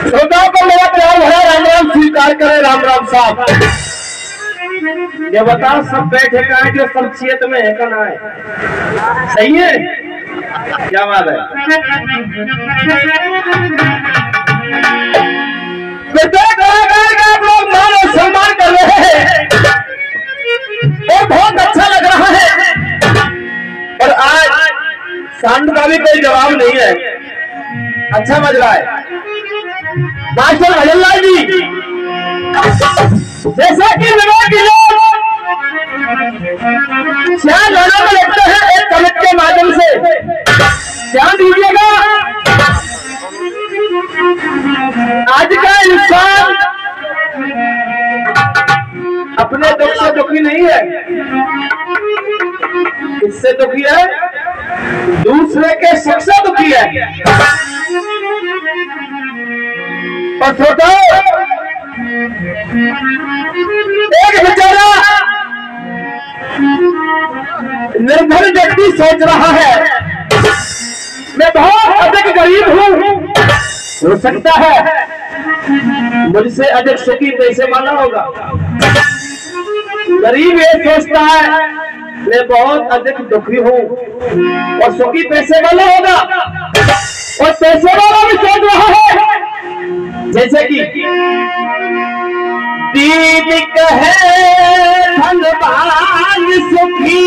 श्रोताओं को मेरा प्यार भरा राम राम स्वीकार करे। राम राम साहब, ये बताओ सब बैठे का है जो शमशियत में है का ना है? सही है, क्या बात है? आप लोग मान और सम्मान कर रहे हैं और बहुत अच्छा लग रहा है। और आज सांड का भी कोई जवाब नहीं है, अच्छा बज रहा है। मास्टर भजनलाल जी, जैसा कि विवेक लोग ध्यान गाना में लगते हैं एक कमेंट के माध्यम से ध्यान दीजिएगा। आज का इंसान अपने दुख से दुखी नहीं है, इससे दुखी है, दूसरे के सुख से दुखी है। और सोचो, एक बेचारा निर्धन व्यक्ति सोच रहा है मैं बहुत अधिक गरीब हूं, हो सकता है मुझसे अधिक सुखी पैसे वाला होगा। गरीब ये सोचता है मैं बहुत अधिक दुखी हूं और सुखी पैसे वाला होगा। और पैसे वाला भी सोच रहा है जैसे कि दीन कहे धनवान सुखी,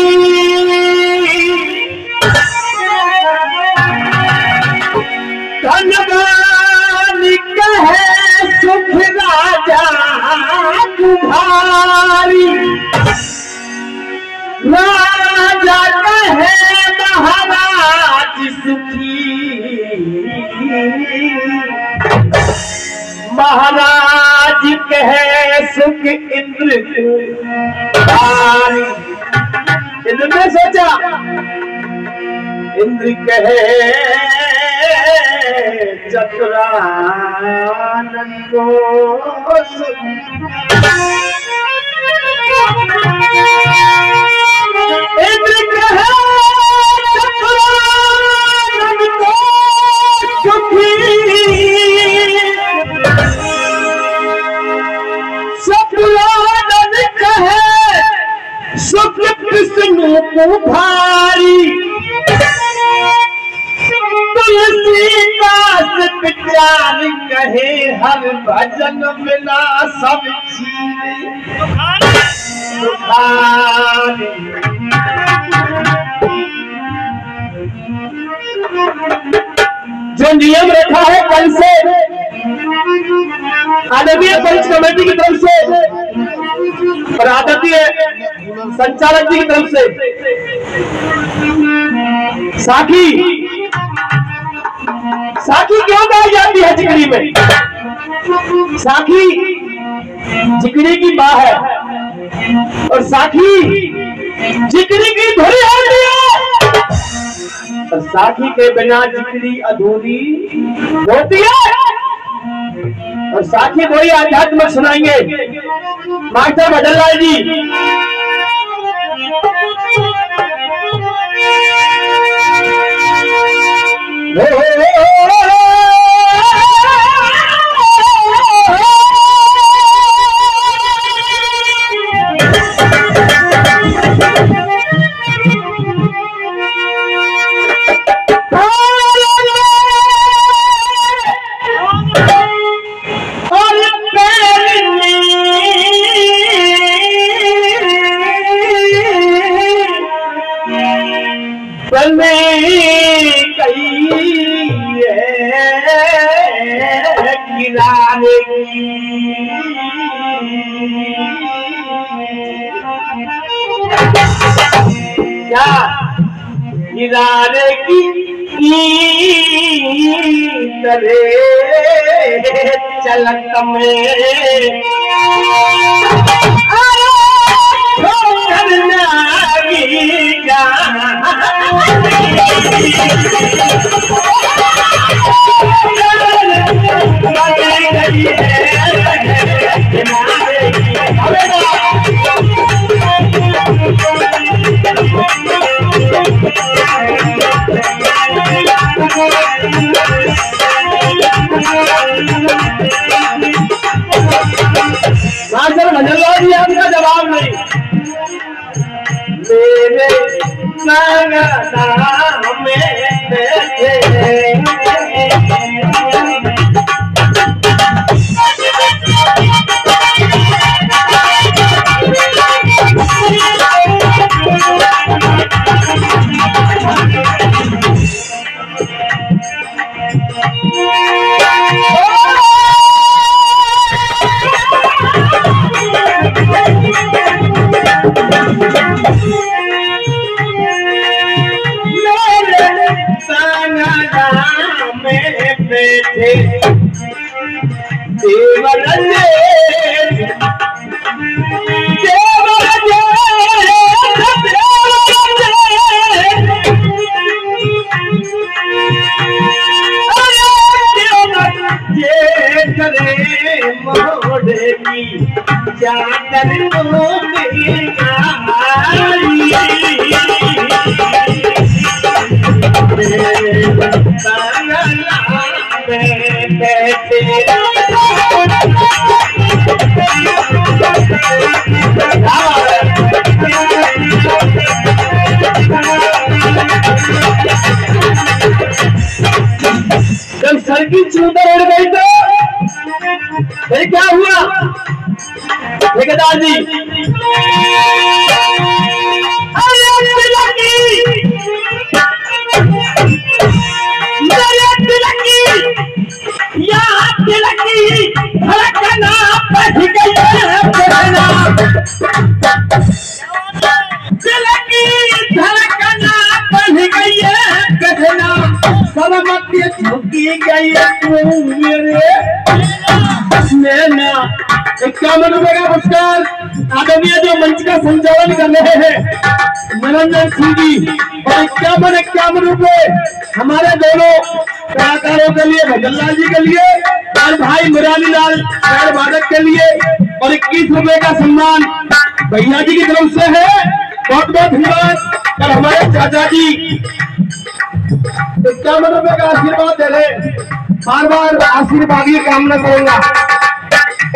धनवान कहे सुख राजा तुम्हारी, राजा कहे महाराज सुखी, महाराज कहे सुख इंद्र भारी। इंद्र ने सोचा, इंद्र कहे चतुरानन को सुख, इंद्र कहे चतुरानन को सुखी, चतुरानन कहे सुख विष्णु को भारी, तुलसीदास विचार कहे हर भजन बिना सब चीज सुखारी। जो नियम रखा है कल से आदरणीय पंच कमेटी की तरफ से और आदरणीय संचालक जी की तरफ से, साखी क्यों गाई जाती है जिगरी में? साखी जिगरी की मां है और साखी जिगरी की धुरी होती है और साखी के बिना जिगरी अधूरी होती है। और साखी वही आध्यात्मिक सुनाएंगे मास्टर भजनलाल जी। किनारे की करे चलक में जी आपका जवाब नहीं। मेरे संगना में बैठे जब सर की चूंदर उड़ गई तो फिर क्या हुआ ठेकेदार जी? ₹51 का पुरस्कार आदरणीय जो मंच का संचालन कर रहे हैं मनोरंजन सिंह जी, और 51 रुपए हमारे दोनों कलाकारों के लिए, भजनलाल जी के लिए और भाई मुरारी लाल वादक के लिए, और 21 रुपए का सम्मान भैया जी की तरफ से है। बहुत बहुत धन्यवाद। और हमारे चाचा जी 51 रुपए का आशीर्वाद दे रहे, बार बार आशीर्वाद की कामना करूंगा।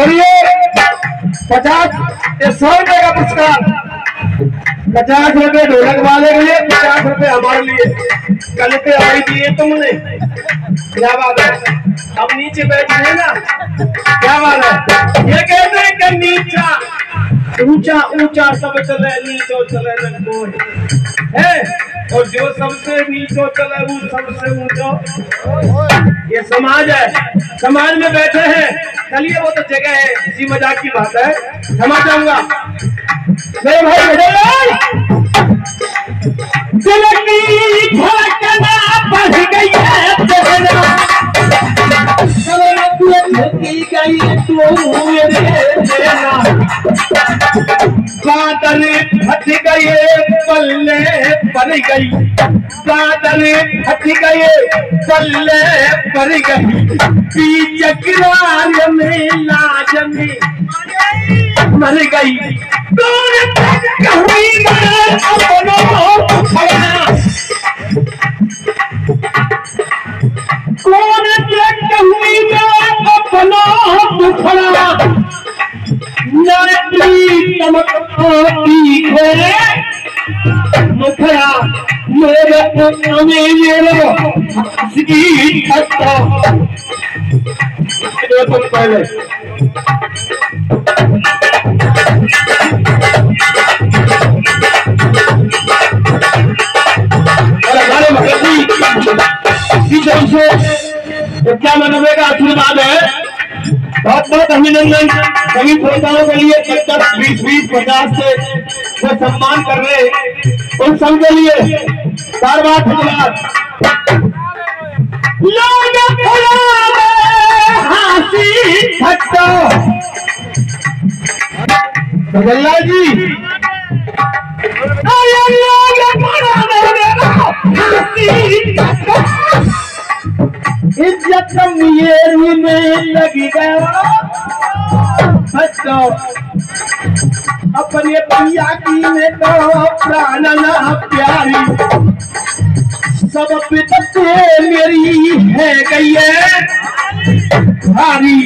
और ये 100 रुपए का पुरस्कार, 50 रुपए ढोलक वाले के लिए, 50 रुपए हमारे लिए। कल पे आई दिए तुमने, क्या बात है? अब नीचे बैठे ना, क्या बात है? ये कहते हैं कि नीचा ऊंचा ऊंचा सब चले, नीचो चले न कोई है, और जो सबसे नीचो चले वो सबसे ऊंचो। ये समाज है, समाज में बैठे हैं। चलिए वो तो जगह है, इसी मजाक की बात है, क्षमा चाहूंगा। मेरे भाई भजनलाल, दिल की धड़कना बढ़ गई है, बादल फट गए पल्ले पड़ गई, बादल फट गए पल्ले पड़ गई, बीच किरार में लाजमी मर गई। कौन हुई अपना दुखड़ा मुखड़ा मेरे पहले क्या मनोबे का आशीर्वाद है। बहुत बहुत अभिनंदन सभी श्रोताओं के लिए। 10, 20, 50 से वो सम्मान कर रहे उन सब के लिए बार बार धन्यवाद। भजनलाल जी इज्जत मेरी में लगी गया, अपने भैया की में तो प्राण ना प्यारी, सब पितते मेरी है गई है भारी।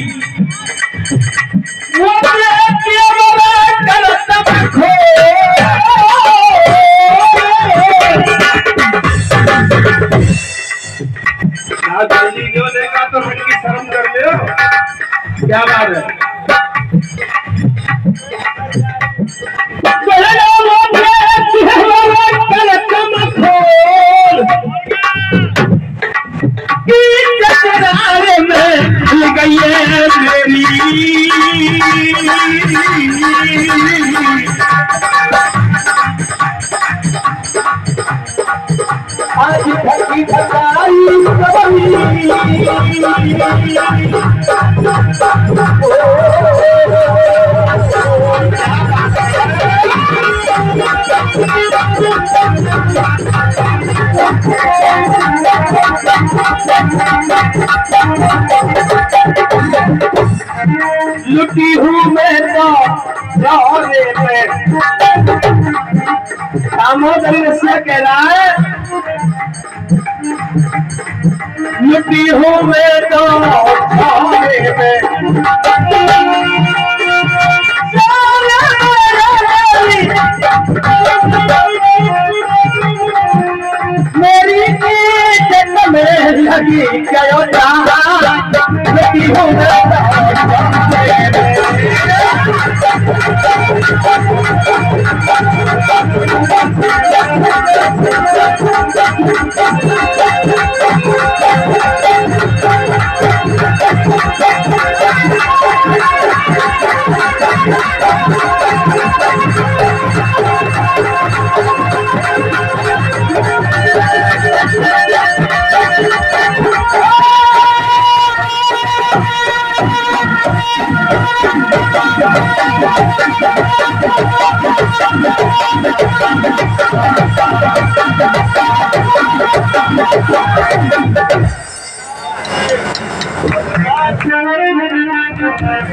क्या बात है। आज थकी थकाई लुटी हूँ मैं तो लौरे पे। दामोदर से कह रहा है लुटी हूँ मैं तो लौरे पे। मेरी नींद में लगी क्या लुटी हूँ मैं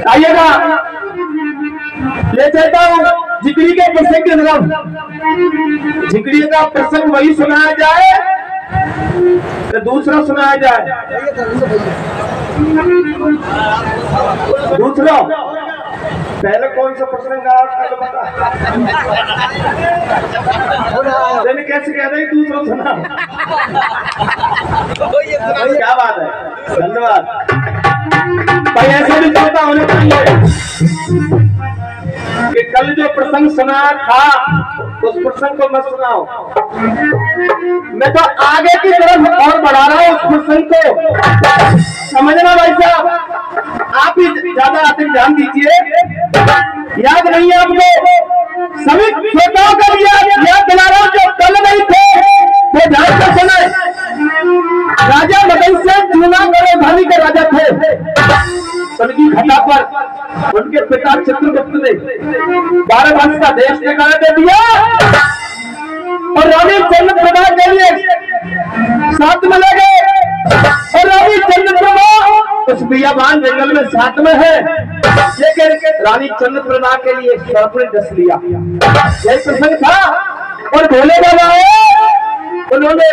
आइएगा, ले चलता हूँ जिगरी के प्रसंग की तरफ। जिगरी का प्रसंग वही सुनाया जाए तो दूसरा सुनाया जाए। दूसरा पहले कौन सा प्रसंग मैंने कैसे कह रहे दूसरा सुना। क्या बात है, धन्यवाद भाई। ऐसे भी चलता होने चाहिए कि कल जो प्रसंग सुनाया था उस प्रसंग को मत सुनाओ। मैं तो आगे की तरफ और बढ़ा रहा हूं उस प्रसंग को, समझना भाई साहब। आप ही ज्यादा अधिक ध्यान दीजिए। याद नहीं है आपको? सभी श्रोताओं का याद दिला रहा हूं जो कल नहीं थे वो ध्यान से सुने। राजा मदन सेन जूनागढ़ धानी के राजा थे। उनकी घटा पर उनके पिता चित्रगुप्त ने 12 वर्ष का देश निकाल दे दिया और रानी चंद्रप्रभा के लिए साथ में ले गए। और रानी चंद्रप्रभा उस बियाबान जंगल में साथ में है, लेकिन रानी चंद्रप्रभा के लिए सर्प ने डस लिया। यही प्रसंग था। और भोले बाबा उन्होंने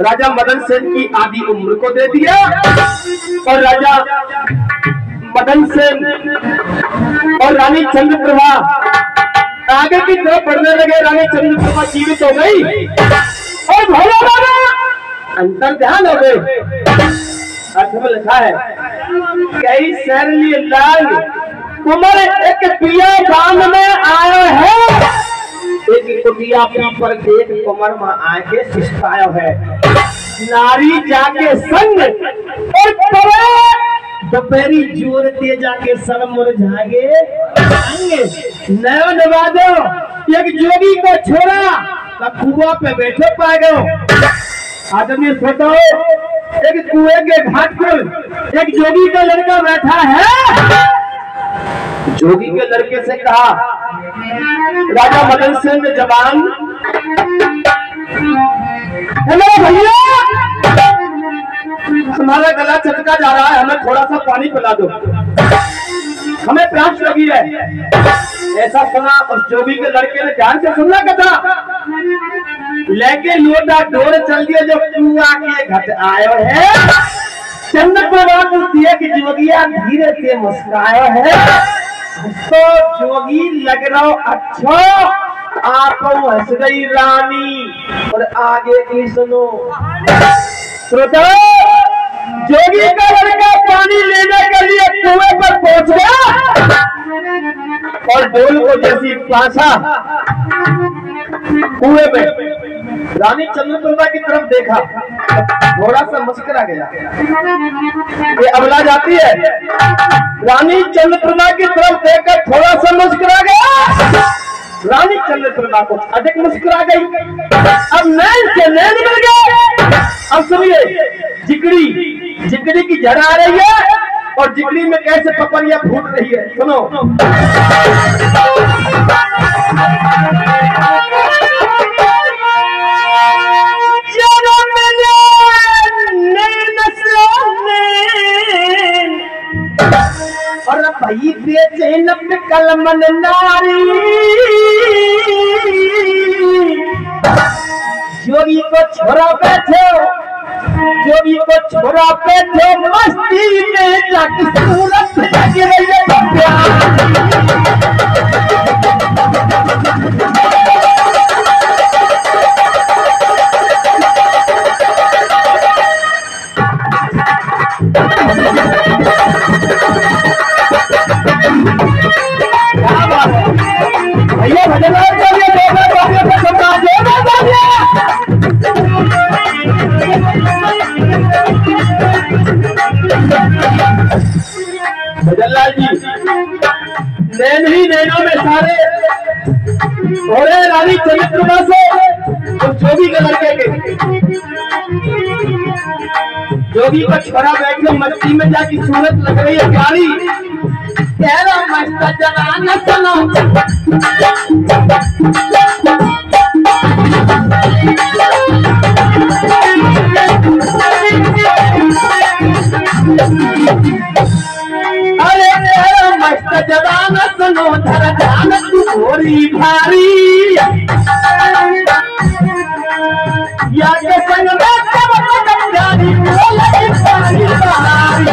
राजा मदन सेन की आधी उम्र को दे दिया और राजा मदन सेन और रानी चंद्रप्रभा आगे की तरफ बढ़ने लगे। रानी चंद्रप्रभा जीवित हो गई और भोले बाबा अंतर ध्यान हो गए। अर्थ में लिखा है कई शैली लाल कुमार एक पिया बांध में आया है, एक कुटिया पर देख कुमार में आके सिस्ताया है। नारी जाके संग और दोपहरी जोर ते जाके सर मुरझागे नयो नवादो। एक जोगी को छोड़ा कुआ पे बैठे पा गए। आदमी सोचो एक कुएं के घाट पर एक जोगी का लड़का बैठा है। जोगी के लड़के से कहा राजा मदन सेन जवान, हेलो भैया हमारा गला चटका जा रहा है, हमें थोड़ा सा पानी पिला दो, हमें प्यास लगी है। ऐसा सुना उस जोगी के लड़के ने ध्यान से सुनना कथा लेके लोटा डोर चल दिया जो कुआ के घट आयो है। चंद्रप्रभा को देख जोगिया धीरे से मुस्कुराया है तो जोगी लग रहा अच्छा आप हंस गई रानी। और आगे की सुनो श्रोता, जोगी का लड़का पानी लेने के लिए कुएं पर पहुंच गया और डोल को जैसी पासा कुएं में रानी चंद्रप्रभा की तरफ देखा, थोड़ा सा मुस्कुरा गया। ये अबला जाती है, रानी चंद्रप्रभा की तरफ देखकर थोड़ा सा मुस्कुरा गया। रानी चंद्रप्रभा को अधिक मुस्कुरा गई। अब नैन से नैन मिल गए। अब सुनिए, जिगड़ी की जड़ आ रही है और जिगड़ी में कैसे पपरिया फूट रही है, सुनो। और भाई बेचैन कलमन नारी, जोगी को छोड़ा बैठो, जोगी को छोड़ा बैठो मस्ती में जाके सूरत लगी रही है। भैया भजन भजनलाल जी, नैन ही नैनों में सारे हो रहे रानी चंद्रप्रभा से और जोगी के लड़के के। जोगी को छोड़ा बैठे मस्ती में जाकी सूरत लग रही है प्यारी, तेरा मस्त जवान सुनो। अरे तेरा मस्त जवान सुनो, धर ध्यान तू थोड़ी भारी, या के संग में सब प्यारी बोले पानी बहारी।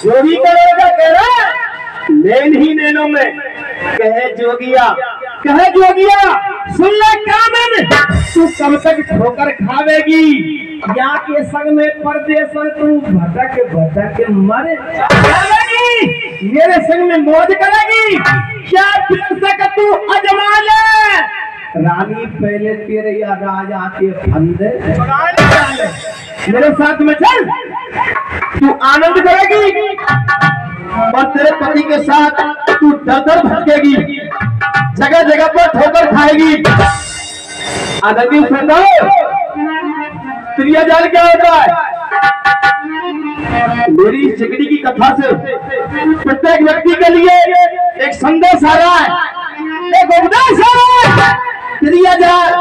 जोगी का लड़का कह रहा नैन ही नैनों में, कहे जोगिया सुन ले कामन, तू कब तक ठोकर खावेगी, या के संग में परदेशन तू भटक मर जाएगी, मेरे संग में मौज करेगी, क्या फिर सक तू अजमा ले। रानी पहले तेरे या राजा के फंदे मेरे साथ में चल, तू आनंद करेगी और तेरे पति के साथ तू दर भटकेगी, जगह जगह पर ठोकर खाएगी। आदमी सुनो, त्रियाजाल क्या होता है? मेरी जिगड़ी की कथा से प्रत्येक व्यक्ति के लिए एक संदेश आ रहा है, एक उपदेश आ रहा है। त्रियाजाल,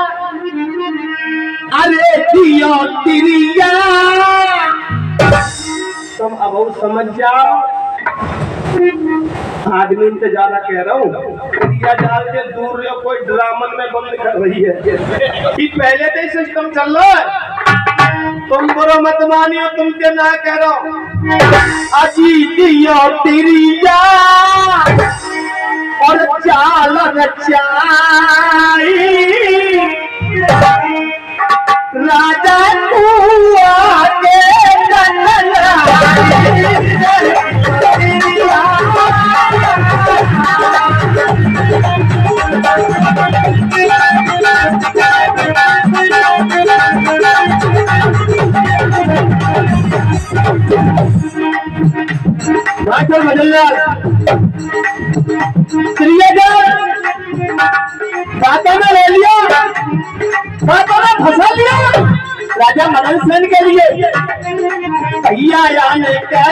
अरे दियो त्रिया, तुम अब समझ जाओ। आदमी से ज्यादा कह रहा हूँ, त्रियाजाल के दूर रहो, कोई ड्रामन में बंद कर रही है कि पहले से ही सिस्टम चल रहा है। तुम बुरो मत मानियो, तुमसे ना कह रहा हूँ। अजी दियो त्रिया और चाल रचाई, राजा कुआ के भजनलाल बातों में ले लिया, बातों में फंसा लिया राजा मदन सेन के लिए। भैया याने कह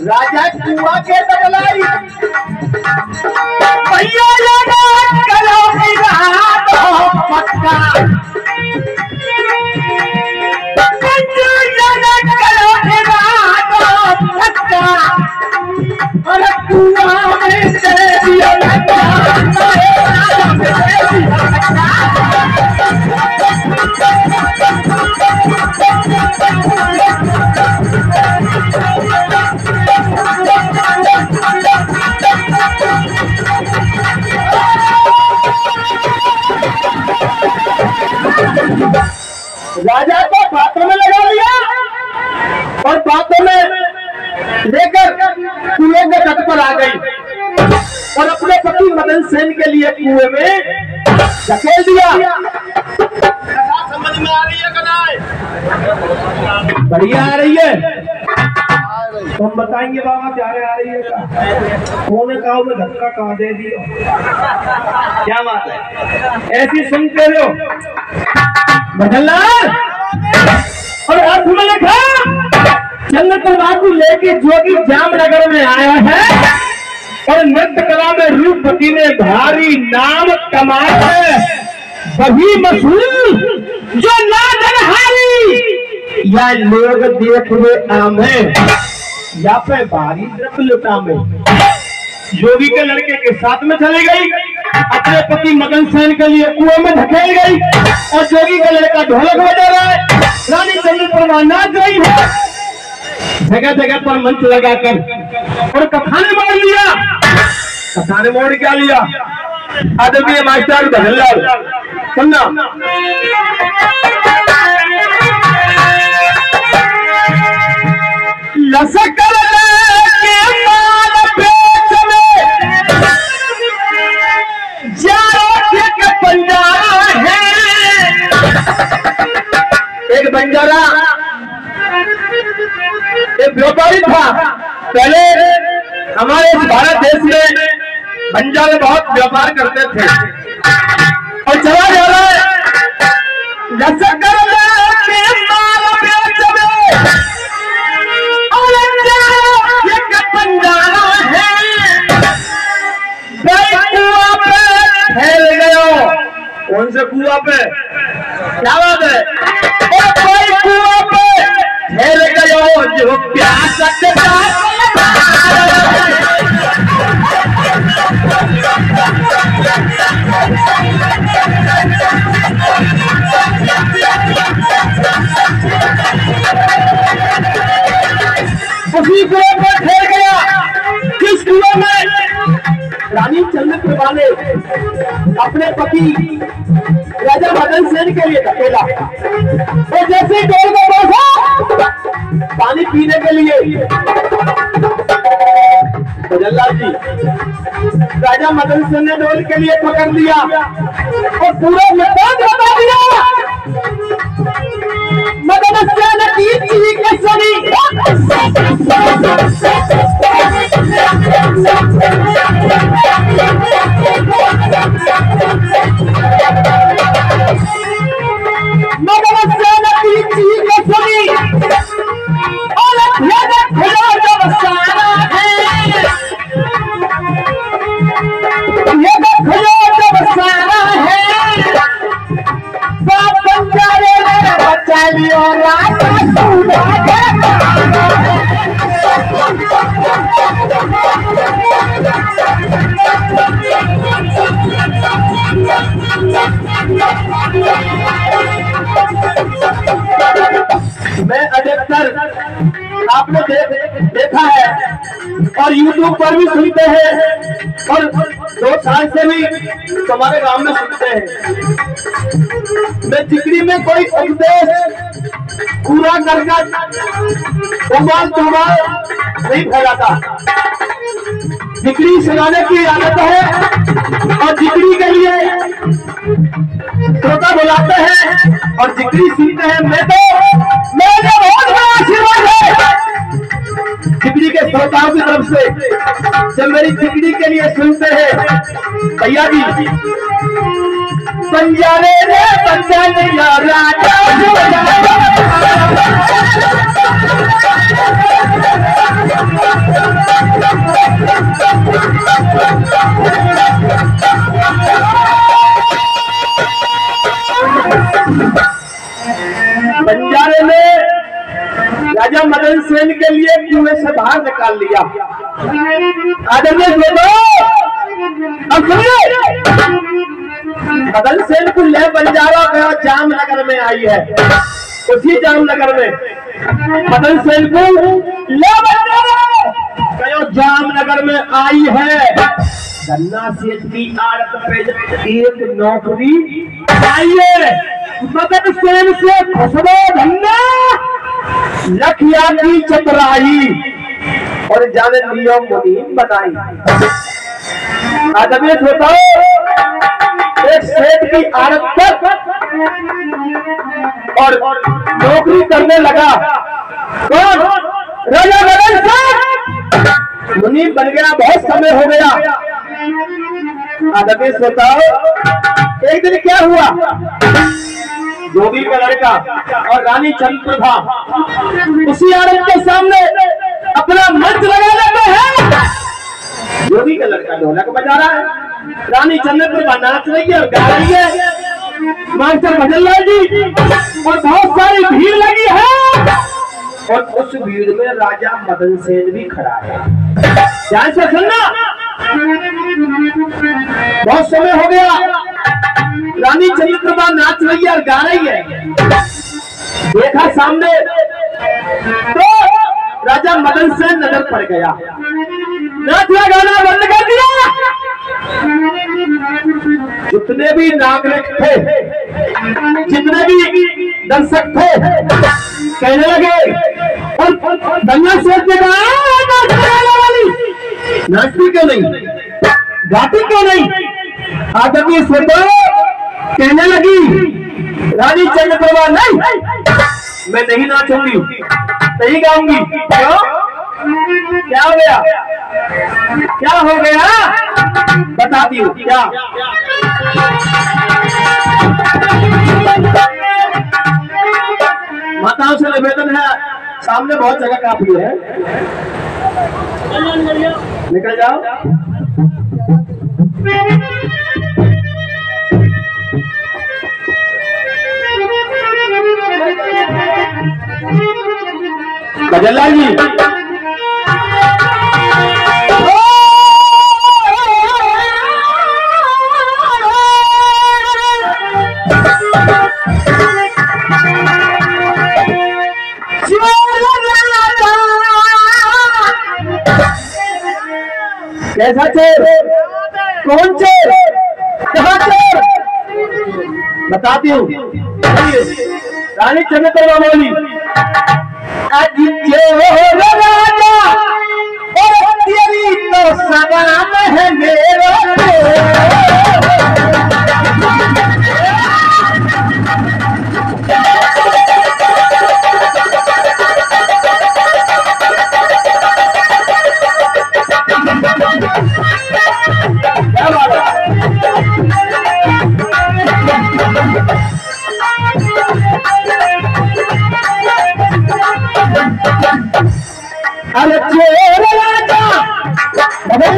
राजा कुआ के बदलाई, भैया राजा को बातों में लगा लिया और बातों में लेकर कुएं के तट पर आ गई और अपने पति मदन सेन के लिए कुएं में धकेल दिया। समझ में आ रही है कनाई? बढ़िया आ रही है। तो हम बताएंगे बाबा क्या आ रही है का कौन कहा में धक्का कहाँ दे दिया? क्या बात है? ऐसी सुनते हो भजनलाल और अर्थ में लिखा चंद्र तंबाकू लेके जोगी जामनगर में आया है और नृत्य कला में रूपवती ने भारी नाम कमाया है। वही मशहूर जो नादनहारी या लोग देख हुए आमे या पे भारी द्रव्य लुटा में योगी के लड़के के साथ में चली गई, अपने पति मदन सेन के लिए कुएं में धकेल गई और जोगी का लड़का ढोलक बजा रहा है। रानी चंद्रप्रभा नाच रही है, जगह जगह पर मंच लगाकर और कथाने मोड़ लिया। कथाने मोड़ क्या लिया? आदरणीय मास्टर भजनलाल सुनना। लसकर एक बंजारा एक व्यापारी था। पहले हमारे भारत देश में बंजारे बहुत व्यापार करते थे और चला जा रहा है बंजारा है फैल गयो। कौन से कुआ पे? क्या बात है? कोई कुआ पे फैल गयो जो प्यास उसी कुएं पर फैल गया। किस कुएं में? रानी चंद्रप्रभा ने अपने पति राजा मदन सेन के लिए धकेला और जैसे डोल में बैठा पानी पीने के लिए भजनलाल जी राजा मदन सेन ने डोल के लिए पकड़ लिया और पूरा मैदान बता दिया। मदन सेन की के सनी मैं अधिकतर आपने देखा है और YouTube पर भी सुनते हैं और 2 साल से भी हमारे गांव में सुनते हैं। मैं जिक्री में कोई उपदेश पूरा करकर उबाल नहीं फैलाता। जिक्री सुनाने की आदत है और जिक्री के लिए श्रोता बुलाते हैं और जिक्री सुनते हैं। मेरे बहुत बड़ा आशीर्वाद है जिक्री के श्रोताओं की तरफ से जब मेरी जिक्री के लिए सुनते हैं। भैया जी बंजारे रे बंजारे बंजारे में राजा मदन सेन के लिए कुएं से बाहर निकाल लिया। आदरणीय दोस्तों, अब सुनिए, मदन सेन को ले बंजारा गया जामनगर में आई है। उसी जामनगर में मदन सेन को ले बंजारा गया जामनगर में आई है। गन्ना सेठ की आड़त पे एक नौकरी आई है। मदन सेन से फसलो धन्ना लखिया की चतुराई और जाने नियम मुनीम बनाई। आदमी बताओ, एक सेठ की आड़त पर और नौकरी करने लगा कौन? राजा मदन सेन मुनीम बन गया। बहुत समय हो गया। आदमी बताओ, एक दिन क्या हुआ? जोगी का लड़का और रानी चंद्रप्रभा उसी आड़त के सामने अपना मंच लगा लेते हैं। जोगी का लड़का ढोलक बजा रहा है, रानी चंद्रप्रभा नाच रही है और गा रही है। मास्टर भजन लाल जी और बहुत सारी भीड़ लगी है और उस भीड़ में राजा मदन सेन भी खड़ा है। ध्यान से सुनना, बहुत समय हो गया। रानी चंद्रप्रभा नाच रही है और गा रही है। देखा सामने तो राजा मदन सेन नजर पड़ गया। नाचना गाना बंद कर दिया। जितने भी नागरिक थे, जितने भी दर्शक थे, कहने लगे और गन्ना सेठ ने कहा, नाचती क्यों नहीं, गाती क्यों नहीं? आदमी सोचो, कहने लगी रानी चंद्रप्रभा, नहीं मैं नहीं नाचूंगी, नहीं गाऊंगी। क्यों? क्या हो गया? क्या हो गया? बताती हूँ क्या। माताओं से निवेदन है, सामने बहुत जगह काफी है, निकल जाओ। भजनलाल जी, कैसा चोर? कौन चोर? कहाँ चोर? बताती हूँ। रानी चंद्रप्रभा बोली, आज चोर राजा और तेरी तो सलाम है मेरा। अरे चोर राजा, अरे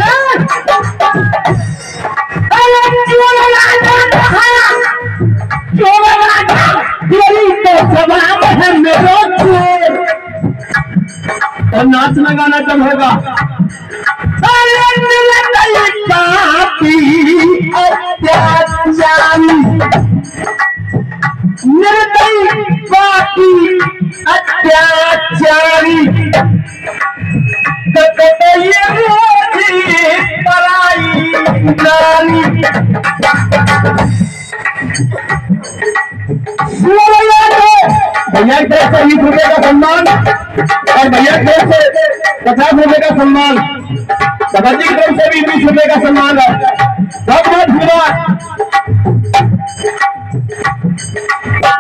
चोर राजा, चोर राजा तेरी तो जवाब है मेरा चोर। और नाचना गाना कब होगा? अत्याचारी निर्दयी पापी अत्याचारी पराई नानी। भैया की तरफ से 20 रुपए का सम्मान और भैया की तरफ से 50 रुपए का सम्मान, सभाजी की तरफ से भी 20 रुपए का सम्मान है। बहुत बहुत धन्यवाद।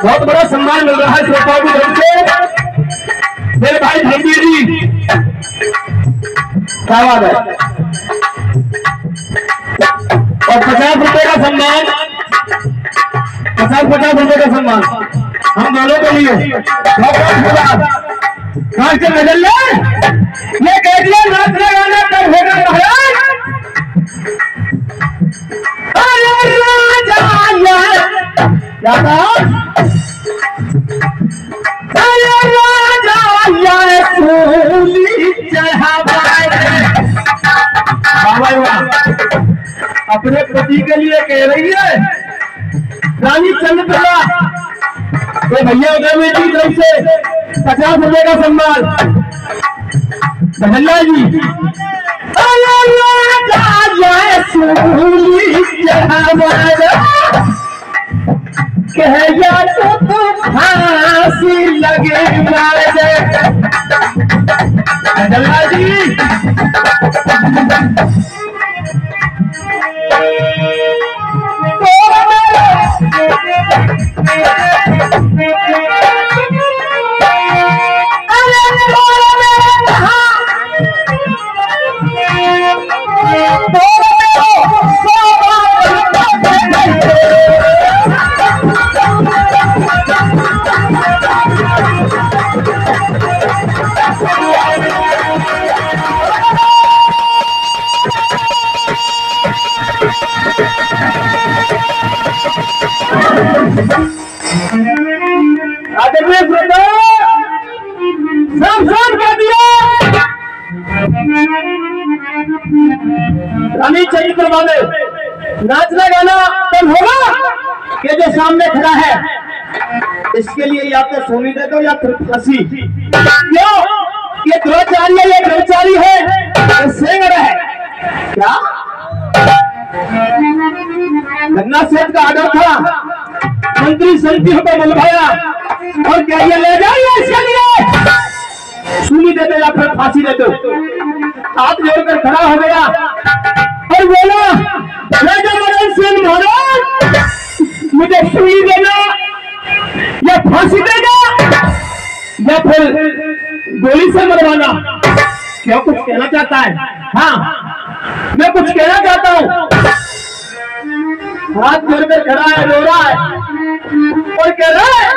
बहुत बड़ा सम्मान मिल रहा है श्रोताओं की तरफ से। मेरे भाई धनवीर जी, क्या बात है। और 50 रुपए का सम्मान, 50 रुपए का सम्मान हम दोनों के लिए। बहुत बहुत धन्यवाद। मास्टर भजन लाल, ये कह दिया नाचना गाना कब होगा महाराज? अरे राजा क्या कहा? अरे राजा अपने पति के लिए कह रही है रानी चंद्रकला। ये भैया उदय बेटी की तरफ से 50 रुपए का सम्मान। भल्ला जी कह या तो फांसी लगे भल्ला जी। रानी चंद्रमा में नाचना गाना कल होगा। ये जो सामने खड़ा है इसके लिए या तो सोनी दे दो या फिर फांसी। क्यों? ये द्रोणाचार्य है, ये कर्मचारी है, ये सेंगर है क्या? गन्ना सेठ का आर्डर था, मंत्री समितियों को बुलवाया और क्या ये ले जाइए इसके लिए सूली दे दो या फिर फांसी दे दो। हाथ जोड़कर खड़ा हो गया और बोला राजा मदन सेन महाराज मुझे सूली देना या फांसी देना या फिर गोली से मरवाना। क्या कुछ कहना चाहता है? हाँ मैं कुछ कहना चाहता हूँ। हाथ जोड़कर खड़ा है, रो रहा है और कह रहा है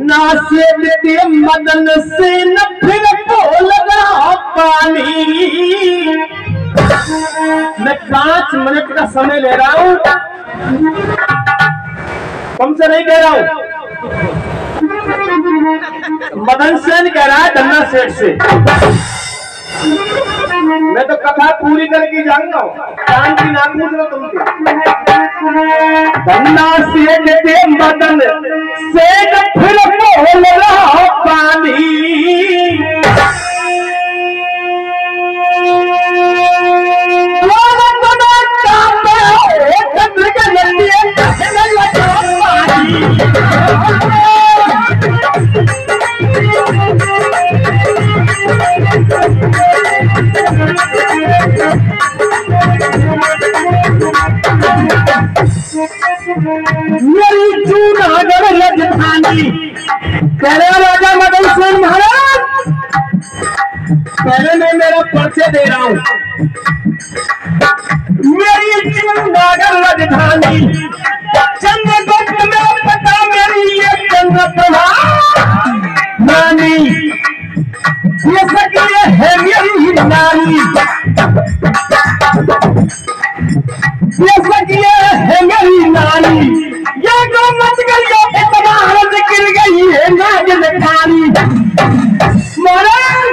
ना से देते मदन से न फिर बोल रहा पानी। मैं 5 मिनट का समय ले रहा हूं, तुमसे नहीं कह रहा हूं। मदन सेन कह रहा है गन्ना सेठ से। मैं तो कथा पूरी करके जाऊंगा, जान की ना पूछ लो तुमसे। गन्ना सेठ दे मदन सेठ फिर बोल रहा पानी। मेरी जूनागढ़ राजधानी कह रहा राजा मदन सेन महाराज, पहले मैं मेरा परिचय दे रहा हूं। मेरी जूनागढ़ राजधानी चंद्रगुप्त में पता मेरी ये चंद्रप्रभा रानी। ये सकी है मेरी नानी, ये सकी है मेरी नानी। ये जो मच गई है इतना हरद गिर गई है नाज खानी। महाराज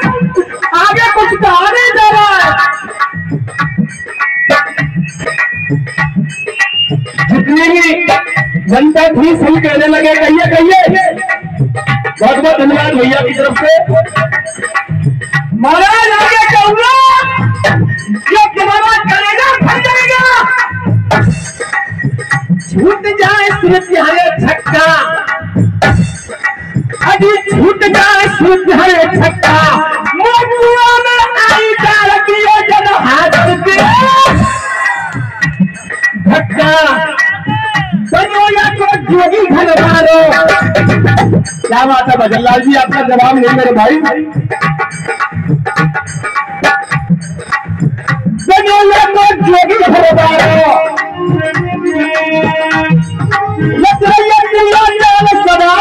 आगे कुछ कहा नहीं जा रहा है। जितनी भी जनता थी सही कहने लगे कहिए कहिए। बहुत बहुत धन्यवाद भैया की तरफ से। महाराज आगे कहूंगा ये तुम्हारा करेगा फट जाएगा। छूट जाए सुरत्यारे छक्का, अभी छूट जाए सुरत्यारे छक्का। मजुआ में आई डाल दिए जब हाथ पे धक्का। बनोया को जोगी घर मारो। क्या बात है भजनलाल जी, आपका जवाब नहीं मेरे भाई। बनोया को जोगी घर मारो। सभा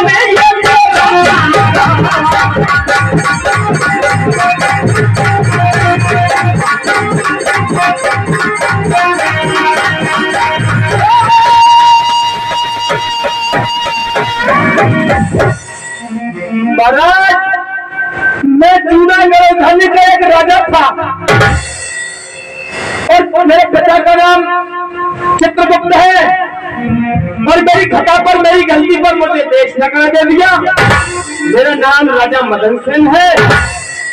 में मैं जूनागढ़ धनी का एक राजा था और मेरे पिता का नाम चित्रगुप्त है और मेरी खता पर मेरी गलती पर मुझे देश नकार दे दिया। मेरा नाम राजा मदन सेन है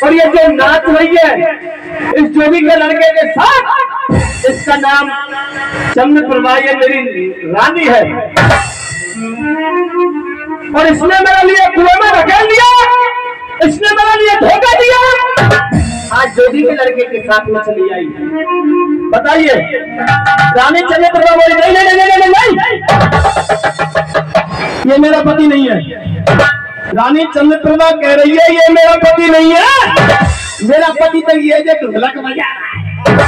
और ये जो नाच रही है इस जोगी के लड़के के साथ इसका नाम चंद्रप्रभा ये मेरी रानी है और इसने मेरे लिए कुएं में धकेल दिया, इसने मेरे लिए धोखा दिया। आज जोगी के लड़के के साथ में चली आई। बताइए रानी चंद्रप्रभा बोली नहीं नहीं नहीं नहीं नहीं ये मेरा पति नहीं है। रानी चंद्रप्रभा कह रही है ये मेरा पति नहीं है, मेरा पति तो ये जो ढोलक बजा रहा है।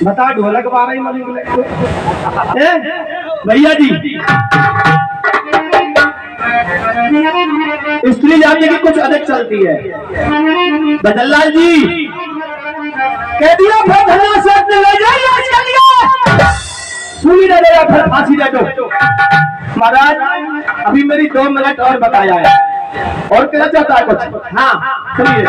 बता ढोलक बजा रही भैया जी। स्त्री जाति की कुछ अधिक चलती है। बदललाल जी कह दिया फिर ले जाइए, सुनी दे दो या फिर फांसी दे दो। महाराज अभी मेरी 2 मिनट और बताया है और क्या चाहता है कुछ? हाँ सुनिए।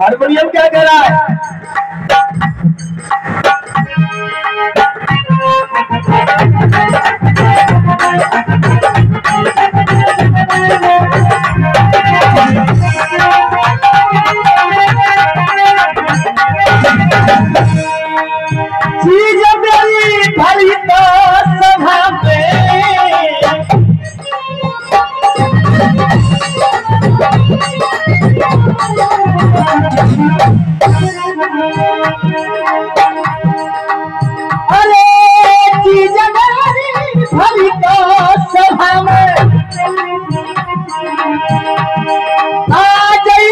हारमोनियम क्या कह रहा है? चीज मेरी भरी तो सभा में अरे चीज मेरी भरी तो सभा में आ गई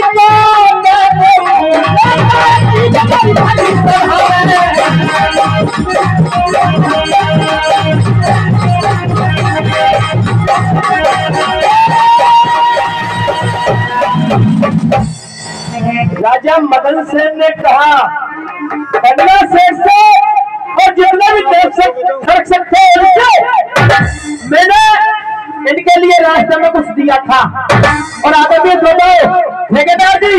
राजा मदन सेन ने कहा पन्ना सेठ से और जितना भी देख सकते मैंने इनके लिए रास्ते में कुछ दिया था और आदरणीय दोनों ठेकेदार जी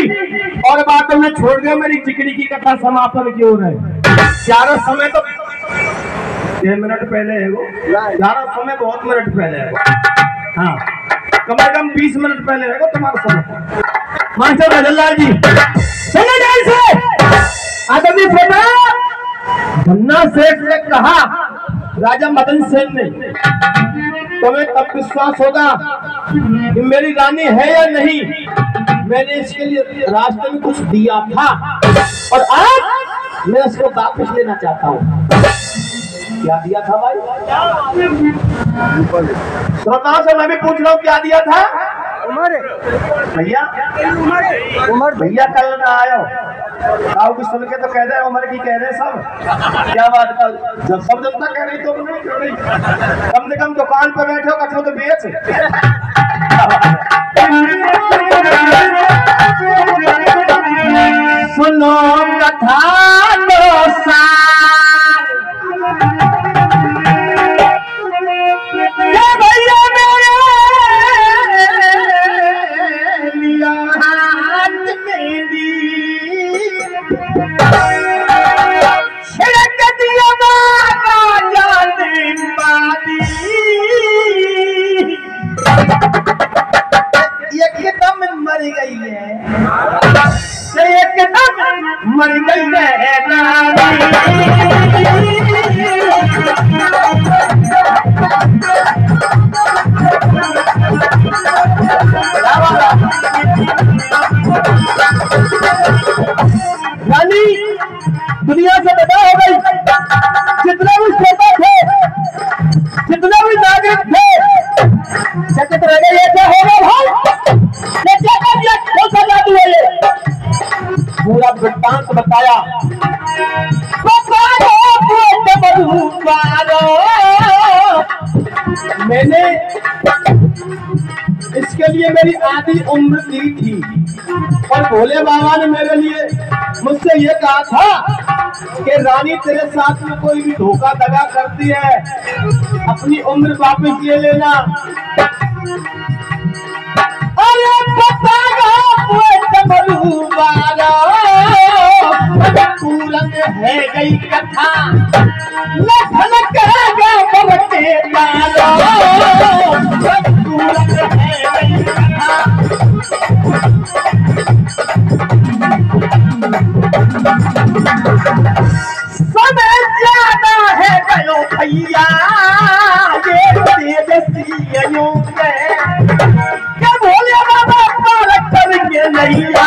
और बातों में छोड़ दिया। मेरी चिकनी की कथा समापन की ओर है। चारों समय तो 6 मिनट पहले है वो, चारों समय बहुत मिनट पहले है वो। हाँ कम से कम 20 मिनट पहले है वो तुम्हारा समय। मास्टर बदललाल जी चले जाए से आदमी धन्ना सेठ ने कहा राजा मदन सेन ने तुम्हें तब विश्वास होगा कि मेरी रानी है या नहीं। मैंने इसके लिए रास्ते में कुछ दिया था और आज मैं इसको वापस लेना चाहता हूँ। क्या दिया था भाई? श्रोताओं से मैं भी पूछ रहा हूँ क्या दिया था? उमर भैया, उमर भैया कल ना आयो आओ कुछ सुन के तो कह रहे उमर की कह रहे सब। क्या बात कर जब सब जनता कह रही तो नहीं कम से कम दुकान पर बैठे हो कठो तो बेच। सुनो कथा लो सार भैया मेरे लिया हाथ मेरी छिड़क दिया माता जाने पादी एकदम मर गई है, एकदम मर गई है। दुनिया से विदा हो गई। जितने भी श्रोता थे, जितने भी नागरिक थे, चकित रह गए। ये क्या होगा भाई? ये क्या कर दिया? कौन सा जादू है ये? पूरा वृत्तांत बताया। मैंने इसके लिए मेरी आधी उम्र दी थी और भोले बाबा ने मेरे लिए मुझसे ये कहा था कि रानी तेरे साथ में कोई भी धोखा दगा करती है, अपनी उम्र वापस ले लेना। अरे पूरन है गई कथा, लखन कहेगा बरते मारो। पूरन है गई कथा, समय ज्यादा है गयो भैया ये तेजस्वियों में, क्या भोले बाबा पार करेंगे नैया।